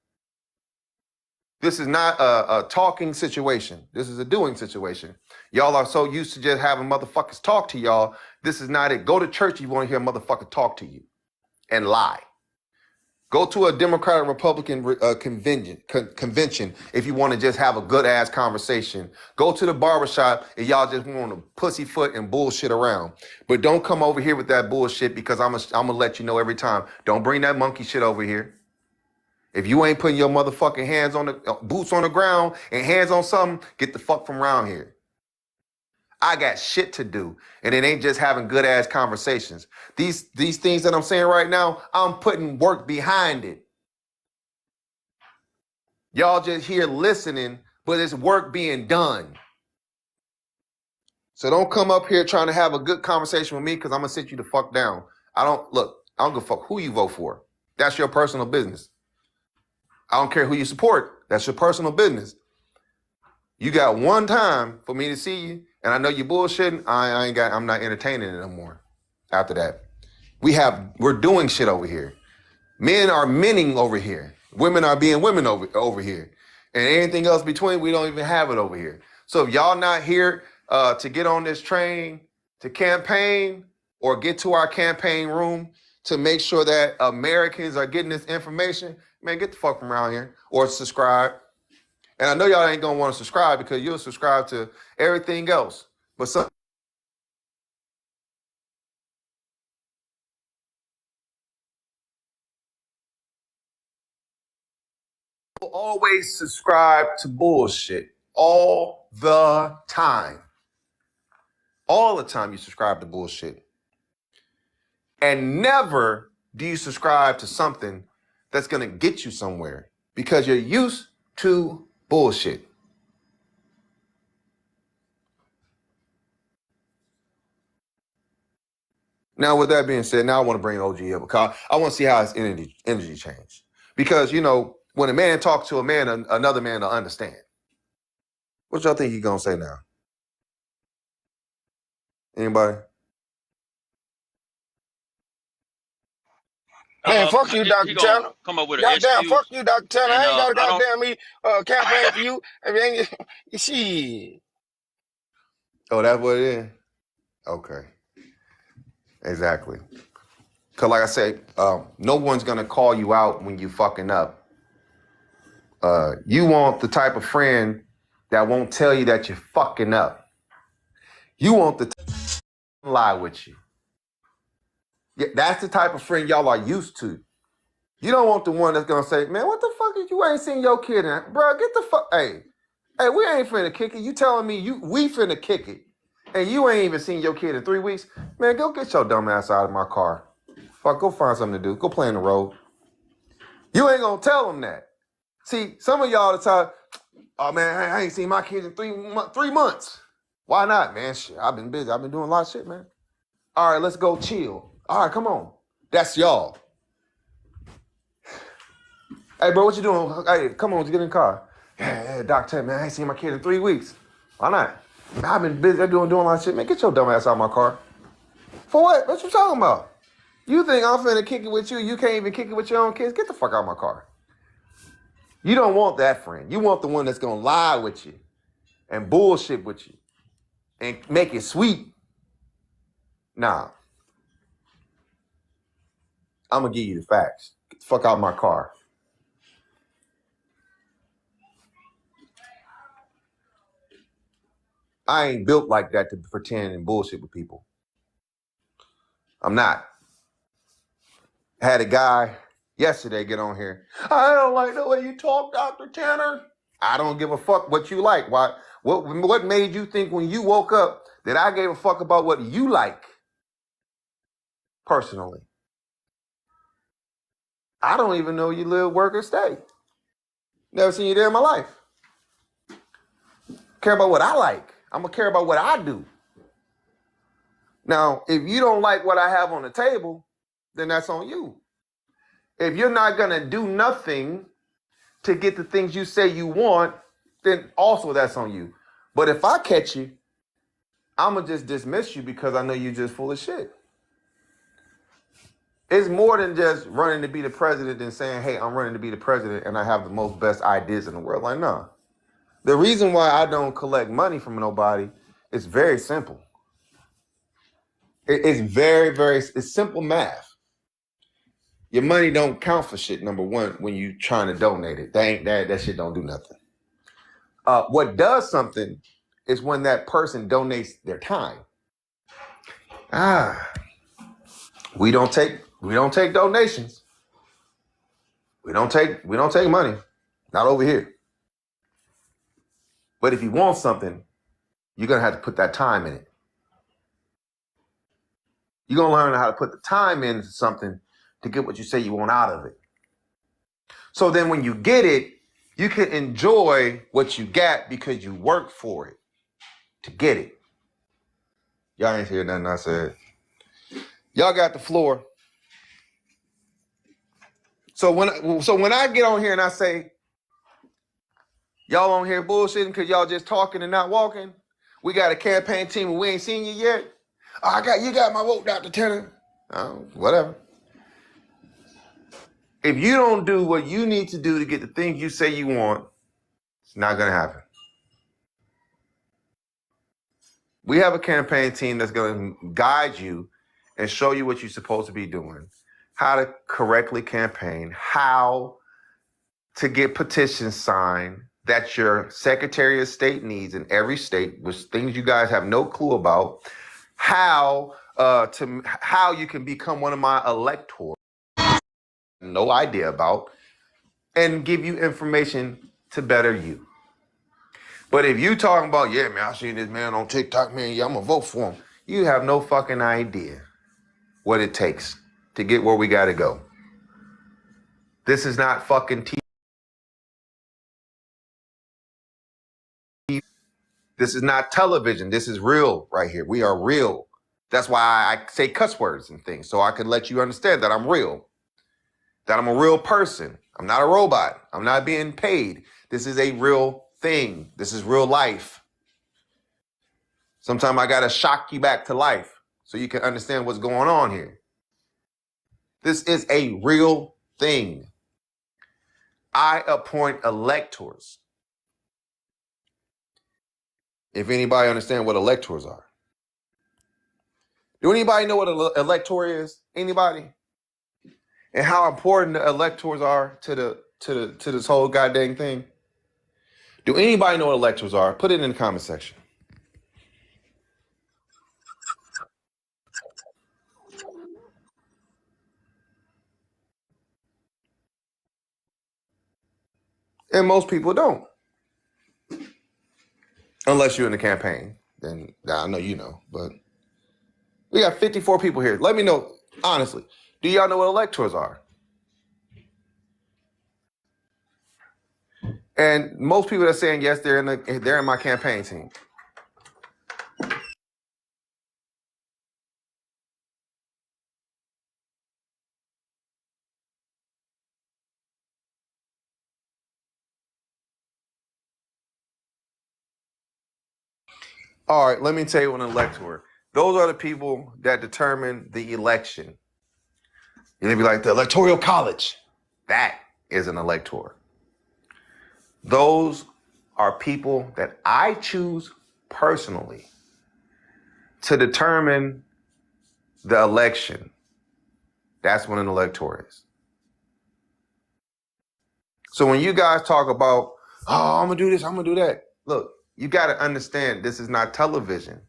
A: This is not a talking situation. This is a doing situation. Y'all are so used to just having motherfuckers talk to y'all. This is not it. Go to church if you want to hear a motherfucker talk to you and lie. Go to a Democrat or Republican convention if you want to just have a good ass conversation. Go to the barbershop if y'all just want to pussyfoot and bullshit around. But don't come over here with that bullshit because I'm gonna let you know every time. Don't bring that monkey shit over here. If you ain't putting your motherfucking hands on the boots on the ground and hands on something, get the fuck from around here. I got shit to do, and it ain't just having good ass conversations. These things that I'm saying right now, I'm putting work behind it. Y'all just here listening, but it's work being done. So don't come up here trying to have a good conversation with me because I'm gonna sit you the fuck down. I don't give a fuck who you vote for. That's your personal business. I don't care who you support. That's your personal business. You got one time for me to see you, and I know you bullshitting. I'm not entertaining it no more. After that, we're doing shit over here. Men are menning over here. Women are being women over here. And anything else between, we don't even have it over here. So if y'all not here to get on this train, to campaign, or get to our campaign room to make sure that Americans are getting this information, man, get the fuck from around here or subscribe. And I know y'all ain't gonna want to subscribe because you'll subscribe to everything else. But some people always subscribe to bullshit all the time. All the time you subscribe to bullshit. And never do you subscribe to something that's gonna get you somewhere because you're used to bullshit. Now, with that being said, now I want to bring OG up because I want to see how his energy changed. Because, you know, when a man talks to a man, another man will understand. What y'all think he's going to say now? Anybody?
E: Man, fuck you,
B: He
E: Dr.
B: gonna
E: Tanner.
B: come up with an
E: Goddamn, fuck
B: excuse,
E: you, Dr. Tanner.
B: and
E: I ain't got a
B: I don't.
E: goddamn campaign for you. I mean, shit.
A: Oh, that's what it is? Okay. Exactly. Because like I said, no one's going to call you out when you fucking up. You want the type of friend that won't tell you that you're fucking up. You want the lie with you. Yeah, that's the type of friend y'all are used to. You don't want the one that's gonna say, man, what the fuck is you ain't seen your kid in? Bro, get the fuck, hey, we ain't finna kick it. You telling me we finna kick it. And you ain't even seen your kid in 3 weeks? Man, go get your dumb ass out of my car. Fuck, go find something to do. Go play in the road. You ain't gonna tell them that. See, some of y'all the time, oh man, I ain't seen my kids in 3 months. Why not, man? Shit, I've been busy. I've been doing a lot of shit, man. All right, let's go chill. All right, come on. That's y'all. Hey, bro, what you doing? Hey, come on, let's get in the car. Yeah, Doc Ted, man, I ain't seen my kid in 3 weeks. Why not? Man, I've been busy. I'm doing a lot of shit. Man, get your dumb ass out of my car. For what? What you talking about? You think I'm finna kick it with you? You can't even kick it with your own kids? Get the fuck out of my car. You don't want that friend. You want the one that's gonna lie with you and bullshit with you and make it sweet. Nah, I'm gonna give you the facts. Get the fuck out of my car. I ain't built like that to pretend and bullshit with people. I'm not. I had a guy yesterday get on here. I don't like the way you talk, Dr. Tanner. I don't give a fuck what you like. Why? What made you think when you woke up that I gave a fuck about what you like personally? I don't even know you live, work, or stay. Never seen you there in my life. Care about what I like. I'm gonna care about what I do. Now, if you don't like what I have on the table, then that's on you. If you're not gonna do nothing to get the things you say you want, then also that's on you. But if I catch you, I'm gonna just dismiss you because I know you're just full of shit. It's more than just running to be the president and saying, hey, I'm running to be the president and I have the most best ideas in the world. Like, no. The reason why I don't collect money from nobody is very simple. It's it's simple math. Your money don't count for shit, number one, when you trying to donate it. That shit don't do nothing. What does something is when that person donates their time. We don't take donations. We don't take money. Not over here. But if you want something, you're gonna have to put that time in it. You're gonna learn how to put the time into something to get what you say you want out of it. So then when you get it, you can enjoy what you got because you worked for it to get it. Y'all ain't hear nothing I said. Y'all got the floor. So when I get on here and I say, Y'all on here bullshitting because y'all just talking and not walking. We got a campaign team and we ain't seen you yet. Oh, you got my vote, Dr. Tanner. Oh, whatever. If you don't do what you need to do to get the things you say you want, it's not gonna happen. We have a campaign team that's gonna guide you and show you what you're supposed to be doing, how to correctly campaign, how to get petitions signed that your Secretary of State needs in every state, which things you guys have no clue about, how you can become one of my electors, no idea about, and give you information to better you. But if you talking about, yeah, man, I seen this man on TikTok, man, yeah, I'm gonna vote for him. You have no fucking idea what it takes to get where we gotta go. This is not fucking TV. This is not television. This is real right here. We are real. That's why I say cuss words and things, so I can let you understand that I'm real, that I'm a real person. I'm not a robot. I'm not being paid. This is a real thing. This is real life. Sometimes I got to shock you back to life so you can understand what's going on here. This is a real thing. I appoint electors. If anybody understand what electors are. Do anybody know what an elector is? Anybody? And how important the electors are to this whole goddamn thing? Do anybody know what electors are? Put it in the comment section. And most people don't. Unless you're in the campaign. Then I know you know. But we got 54 people here. Let me know, honestly. Do y'all know what electors are? And most people that are saying yes, they're in my campaign team. All right, let me tell you what an elector. Those are the people that determine the election. You'll be like the electoral college. That is an elector. Those are people that I choose personally to determine the election. That's what an elector is. So when you guys talk about, oh, I'm gonna do this, I'm gonna do that. Look, you gotta understand this is not television.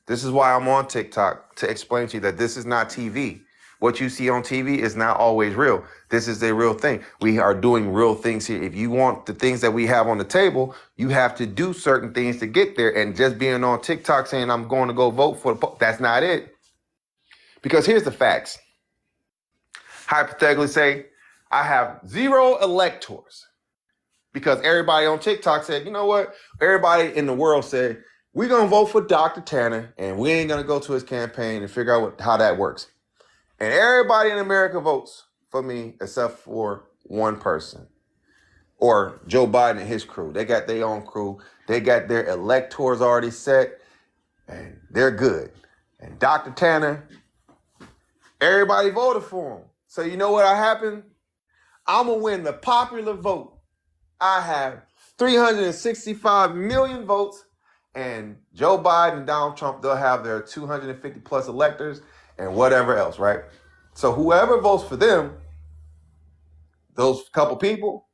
A: This is why I'm on TikTok, to explain to you that this is not TV. What you see on TV is not always real. This is a real thing. We are doing real things here. If you want the things that we have on the table, you have to do certain things to get there. And just being on TikTok saying I'm going to go vote for that's not it. Because here's the facts. Hypothetically say, I have 0 electors. Because everybody on TikTok said, you know what? Everybody in the world said, we're going to vote for Dr. Tanner, and we ain't going to go to his campaign and figure out how that works. And everybody in America votes for me except for one person. Or Joe Biden and his crew. They got their own crew. They got their electors already set, and they're good. And Dr. Tanner, everybody voted for him. So you know what happened? I'm going to win the popular vote. I have 365 million votes, and Joe Biden and Donald Trump, they'll have their 250 plus electors and whatever else, right? So whoever votes for them, those couple people,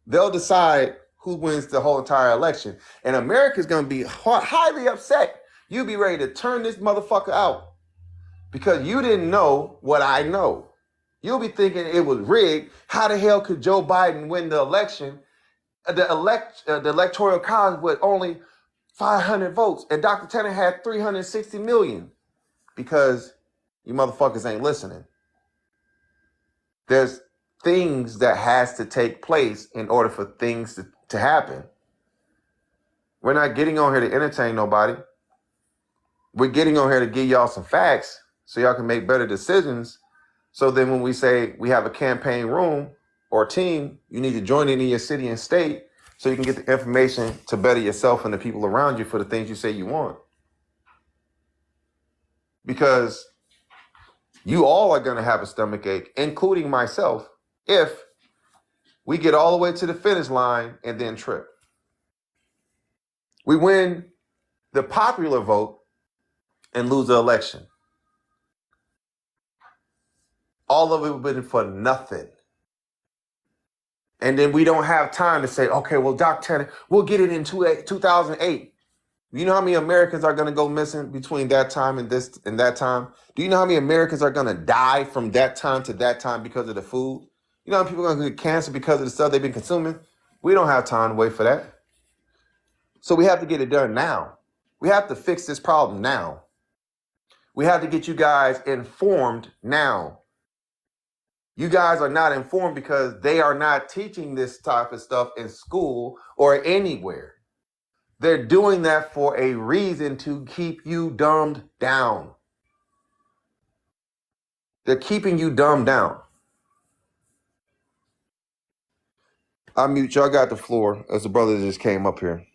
A: they'll decide who wins the whole entire election. And America's going to be highly upset. You'll be ready to turn this motherfucker out because you didn't know what I know. You'll be thinking it was rigged. How the hell could Joe Biden win the election? The electoral college with only 500 votes, and Dr. Tanner had 360 million because you motherfuckers ain't listening. There's things that has to take place in order for things to happen. We're not getting on here to entertain nobody. We're getting on here to give y'all some facts so y'all can make better decisions. So then when we say we have a campaign room or team, you need to join it in your city and state so you can get the information to better yourself and the people around you for the things you say you want. Because you all are going to have a stomach ache, including myself, if we get all the way to the finish line and then trip. We win the popular vote and lose the election. All of it would have been for nothing. And then we don't have time to say, okay, well, Dr. Tanner, we'll get it in 2008. You know how many Americans are going to go missing between that time and that time? Do you know how many Americans are going to die from that time to that time because of the food? You know how many people are going to get cancer because of the stuff they've been consuming? We don't have time to wait for that. So we have to get it done now. We have to fix this problem now. We have to get you guys informed now. You guys are not informed because they are not teaching this type of stuff in school or anywhere. They're doing that for a reason, to keep you dumbed down. They're keeping you dumbed down. I mute y'all. Got the floor as the brother that just came up here.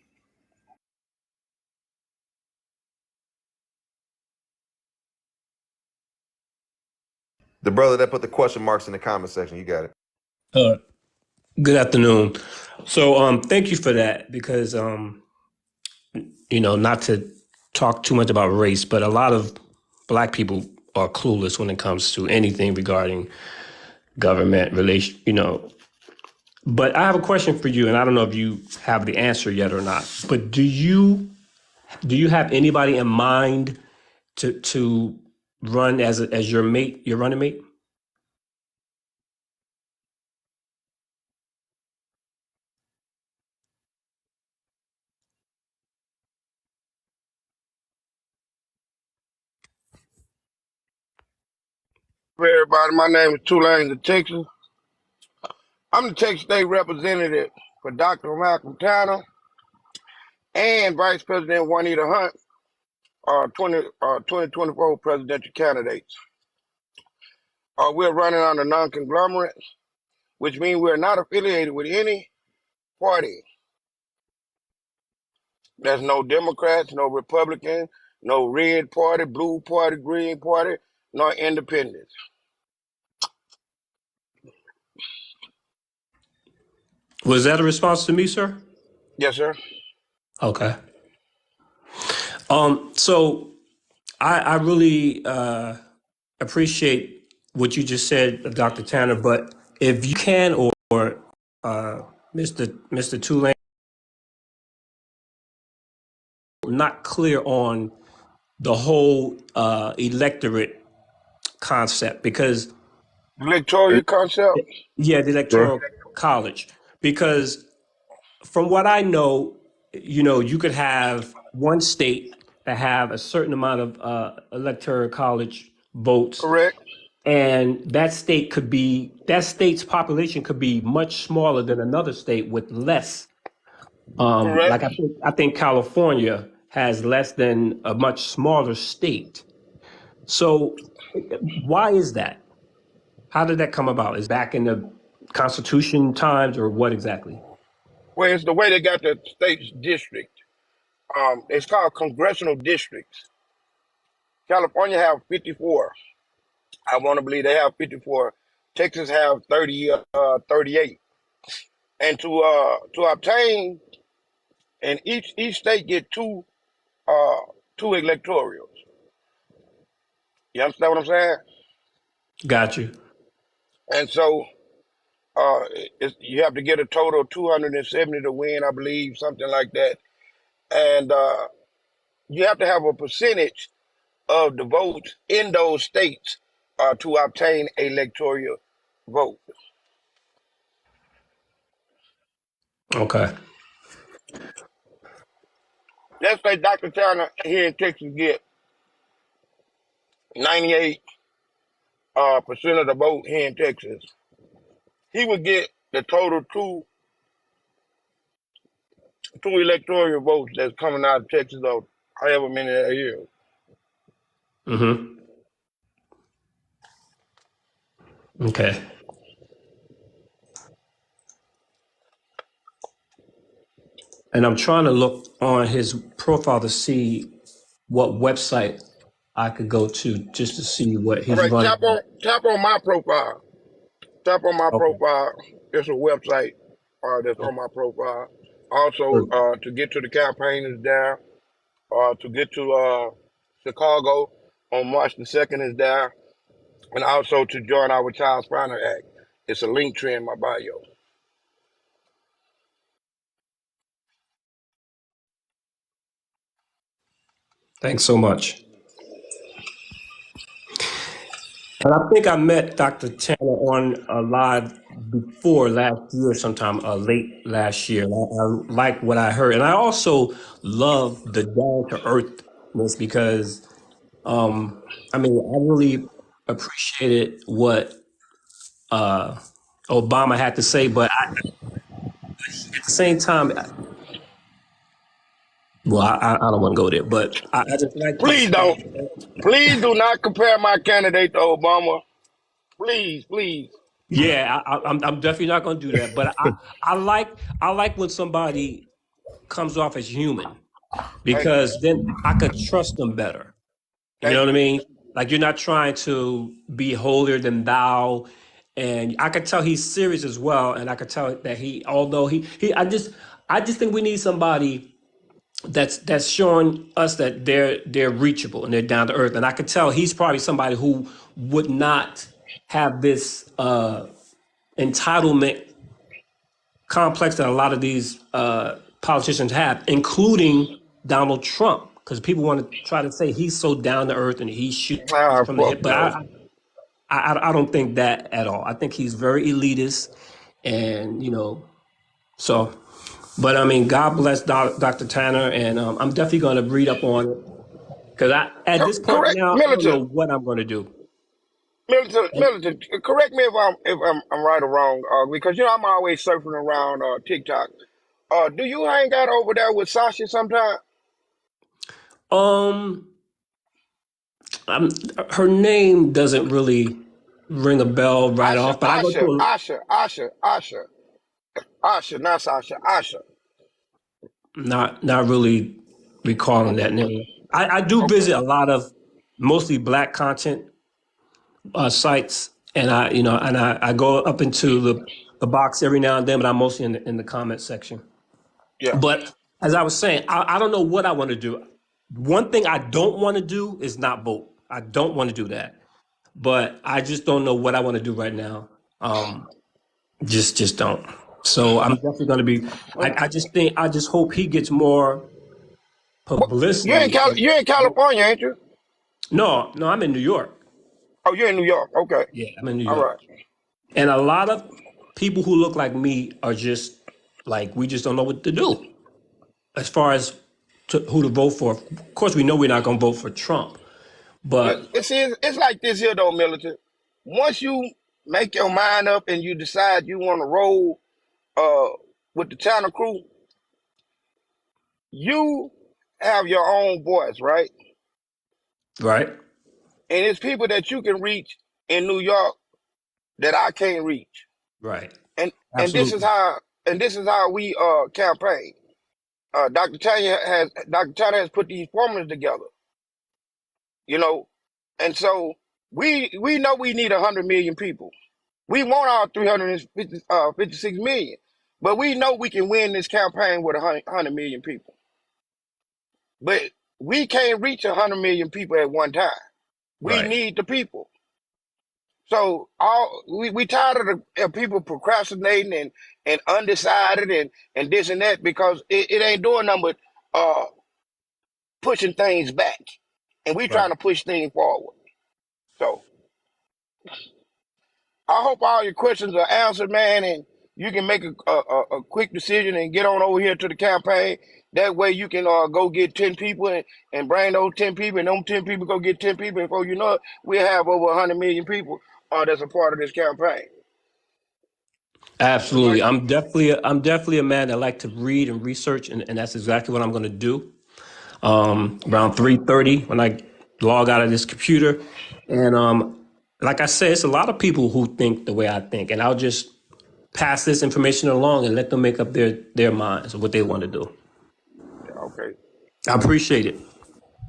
A: The brother that put the question marks in the comment section. You got it.
G: Good afternoon. So, thank you for that, because, not to talk too much about race, but a lot of Black people are clueless when it comes to anything regarding government relation, But I have a question for you, and I don't know if you have the answer yet or not. But do you have anybody in mind to run as your mate, your running mate?
E: Hey, everybody, my name is Tulane of Texas. I'm the Texas State Representative for Dr. Malcolm Tanner and Vice President Juanita Hunt, 2024 presidential candidates. We're running on a non-conglomerate, which means we're not affiliated with any party. There's no Democrats, no Republicans, no red party, blue party, green party, no independents.
G: Was that a response to me, sir?
E: Yes, sir.
G: Okay. So I really appreciate what you just said, Dr. Tanner. But if you can, or Mr. Tulane, not clear on the whole electorate concept, because
E: Electoral concept?
G: yeah, the
A: Bro.
G: electoral college, because from what I know, you could have one state that have a certain amount of electoral college votes,
E: Correct.
G: and that state's population could be much smaller than another state with less.
E: Correct.
G: Like I think California has less than a much smaller state. So why is that? How did that come about? Is back in the Constitution times, or what exactly?
E: Well, it's the way they got the state's district. It's called congressional districts. California have 54. I want to believe they have 54. Texas have 38. And to obtain, and each state get uh two electorals. You understand what I'm saying?
G: Got you.
E: And so you have to get a total of 270 to win, I believe, something like that. And you have to have a percentage of the votes in those states to obtain a electoral vote.
G: Okay.
E: Let's say Dr. Turner here in Texas get 98 percent of the vote here in Texas. He would get the total two electoral votes that's coming out of Texas of however many that is.
G: Mm-hmm. Okay. and I'm trying to look on his profile to see what website I could go to just to see what
E: All
G: he's
E: right,
G: running.
E: tap on my profile. Tap on my
G: Okay.
E: profile. It's a website that's on my profile. Also, to get to the campaign is there. To get to Chicago on March the 2nd is there. And also to join our Child Spiner Act. It's a link tree in my bio.
G: Thanks so much. And I think I met Dr. Tanner on a live before last year, sometime late last year. I like what I heard, and I also love the down to earthness because, I mean, I really appreciated what uh, Obama had to say, but at the same time, well, I don't want to go there, but I just like what
E: Please don't. Please do not compare my candidate to Obama. Please, please.
G: yeah, I'm definitely not going to do that. But I like I like when somebody comes off as human
E: Thank you.
G: because then I could trust them better. You know
E: Thank
G: what I
E: you.
G: mean? Like you're not trying to be holier than thou. And I could tell he's serious as well. And I could tell that although I just think we need somebody that's showing us that they're reachable and they're down to earth. And I could tell he's probably somebody who would not have this entitlement complex that a lot of these politicians have, including Donald Trump, because people want to try to say he's so down to earth and he shoots
E: Ah,
G: from the
E: fuck
G: hip. But
E: no.
G: I don't think that at all. I think he's very elitist, and so. But I mean, God bless Dr. Tanner, and I'm definitely going to read up on it because at this point
E: Correct,
G: now I don't know
E: militant.
G: what I'm going to do.
E: Militant. Correct me if I'm right or wrong. Because I'm always surfing around TikTok. Do you hang out over there with Sasha sometime?
G: Um, I'm, her name doesn't really ring a bell right
E: Asha,
G: off, but I go
E: Asha,
G: to a,
E: Asha, Asha, Asha, Asha, not Sasha, Asha.
G: not really recalling
E: Okay,
G: that name. I do
E: okay,
G: visit a lot of mostly black content sites, and I go up into the box every now and then, but I'm mostly in the comment section.
E: yeah.
G: But as I was saying, I don't know what I want to do. One thing I don't want to do is not vote. I don't want to do that, but I just don't know what I want to do right now. Just don't. So I'm definitely going to be. I just hope he gets more
E: What?
G: publicity.
E: You in California, ain't you?
G: No, no, I'm in New York.
E: Oh, you're in New York. Okay,
G: Yeah, I'm in New
E: all
G: York.
E: right.
G: And a lot of people who look like me are just like, we just don't know what to do as far as who to vote for. Of course, we know we're not going to vote for Trump, but
E: It's like this here though, militant. Once you make your mind up and you decide you want to roll uh with the channel crew, you have your own voice, right?
G: right,
E: And it's people that you can reach in New York that I can't reach.
G: right,
E: And and this is
G: absolutely,
E: how we campaign. Dr. Tanya has put these formulas together, you know, and so we know we need 100 million people. We want all 356 million, but we know we can win this campaign with 100 million people. But we can't reach 100 million people at one time. We
G: right,
E: need the people. So we tired of people procrastinating and undecided and this and that because it ain't doing nothing but pushing things back, and we
G: right.
E: trying to push things forward. So I hope all your questions are answered, man, and you can make a quick decision and get on over here to the campaign. That way you can go get 10 people and bring those 10 people, and them 10 people go get 10 people. And before you know it, we have over 100 million people that's a part of this campaign.
G: Absolutely.
E: Thank you.
G: I'm definitely a man that like to read and research, and that's exactly what I'm going to do. Around 3:30 when I log out of this computer, and like I said, it's a lot of people who think the way I think, and I'll just pass this information along and let them make up their minds of what they want to do.
E: Yeah, okay.
G: I appreciate it.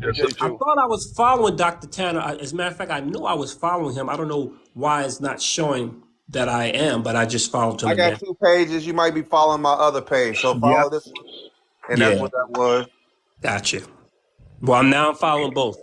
C: Yes, sir.
E: Appreciate
G: I
E: you.
G: thought I was following Dr. Tanner. As a matter of fact, I knew I was following him. I don't know why it's not showing that I am, but I just followed him
A: I got
G: again.
A: 2 pages. You might be following my other page. So
G: Yep.
A: follow this one. And that's
G: Yeah.
A: what that was.
G: Gotcha. Well, I'm following both.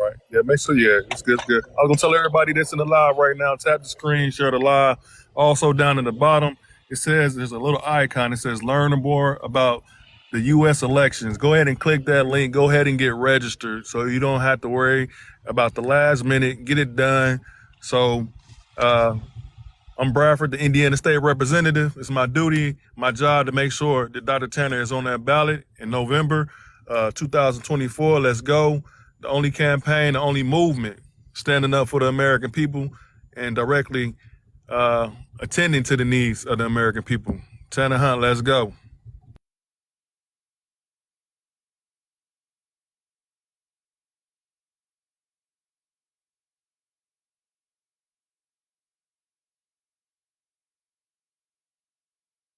C: Right. Yeah, make sure, yeah, it's good, it's good. I was gonna tell everybody that's in the live right now, tap the screen, share the live. Also down in the bottom, it says there's a little icon. It says learn more about the US elections. Go ahead and click that link. Go ahead and get registered so you don't have to worry about the last minute. Get it done. So uh I'm Bradford, the Indiana State Representative. It's my duty, my job to make sure that Dr. Tanner is on that ballot in November 2024. Let's go. The only campaign, the only movement standing up for the American people and directly attending to the needs of the American people. Tanner Hunt, let's go.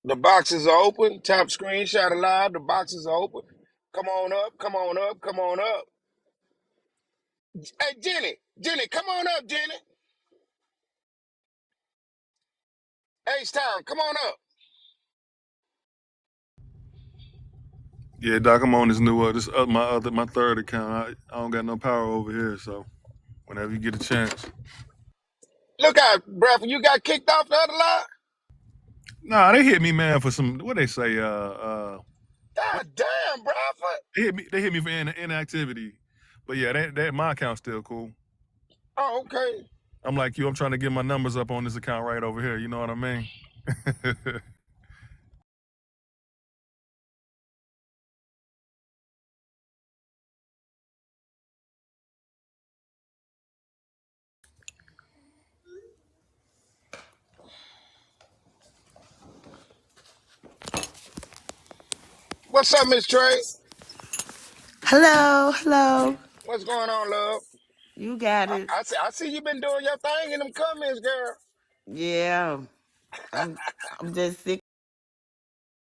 E: The boxes are open. Tap screenshot alive. The boxes are open. Come on up. Come on up. Come on up. Hey, Jenny. Jenny, come on up, Jenny. H-Town, come on up.
C: Yeah, Doc, I'm on this new my third account. I don't got no power over here, so whenever you get a chance.
E: Look out, Bradford. You got kicked off the other line?
C: Nah, they hit me, man, for some what they say,
E: God damn, Bradford.
C: They hit me for inactivity. But yeah, that my account's still cool.
E: Oh, okay.
C: I'm like you, I'm trying to get my numbers up on this account right over here. You know what I mean?
E: What's up, Miss Trey?
H: Hello, hello.
E: What's going on, love?
H: You got it.
E: I see you been doing your thing in them comments, girl.
H: Yeah, I'm I'm just sick